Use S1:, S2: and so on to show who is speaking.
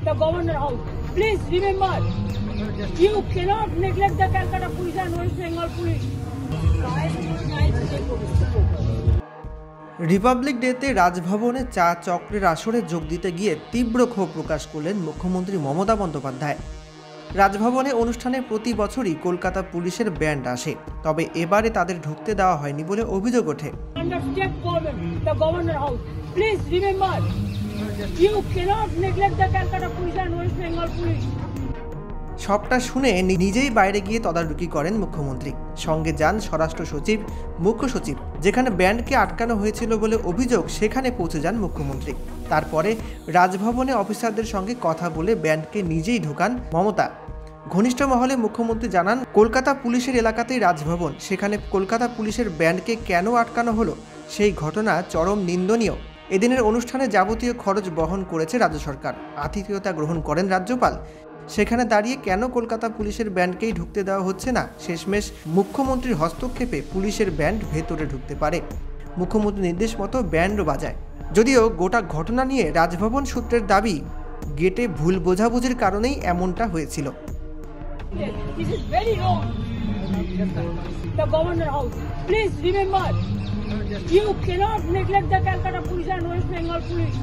S1: the governor house. Please remember, you cannot neglect the Calcutta police and West Bengal police.
S2: Republic ডেতে রাজভবনে চা চক্রের আসরে যোগ দিতে গিয়ে তীব্র ক্ষোভ প্রকাশ করলেন মুখ্যমন্ত্রী মমতা বন্দ্যোপাধ্যায়। রাজভবনে অনুষ্ঠানে প্রতি বছরই কলকাতা পুলিশের ব্যান্ড আসে, তবে এবারে তাদের ঢুকতে দেওয়া হয়নি বলে অভিযোগ ওঠে। সবটা শুনে নিজেই বাইরে গিয়ে তদারকি করেন মুখ্যমন্ত্রী। সঙ্গে যান স্বরাষ্ট্র সচিব, মুখ্য সচিব। যেখানে ব্যান্ডকে আটকানো হয়েছিল বলে অভিযোগ, সেখানে পৌঁছে যান মুখ্যমন্ত্রী। তারপরে রাজভবনে অফিসারদের সঙ্গে কথা বলে ব্যান্ডকে নিজেই ঢোকান মমতা। ঘনিষ্ঠ মহলে মুখ্যমন্ত্রী জানান, কলকাতা পুলিশের এলাকাতেই রাজভবন, সেখানে কলকাতা পুলিশের ব্যান্ডকে কেন আটকানো হলো সেই ঘটনা চরম নিন্দনীয়। এদিনের অনুষ্ঠানে যাবতীয় খরচ বহন করেছে রাজ্য সরকার। আতিথেয়তা গ্রহণ করেন রাজ্যপাল। সেখানে দাঁড়িয়ে কেন কলকাতা পুলিশের ব্যান্ডকেই ঢুকতে দেওয়া হচ্ছে না? শেষমেশ মুখ্যমন্ত্রীর হস্তক্ষেপে পুলিশের ব্যান্ড ভেতরে ঢুকতে পারে। মুখ্যমন্ত্রীর নির্দেশ মতো ব্যান্ডও বাজায়। যদিও গোটা ঘটনা নিয়ে রাজভবন সূত্রের দাবি, গেটে ভুল বোঝাবুঝির কারণেই এমনটা হয়েছিল।
S1: You cannot neglect the Calcutta police and West Bengal police.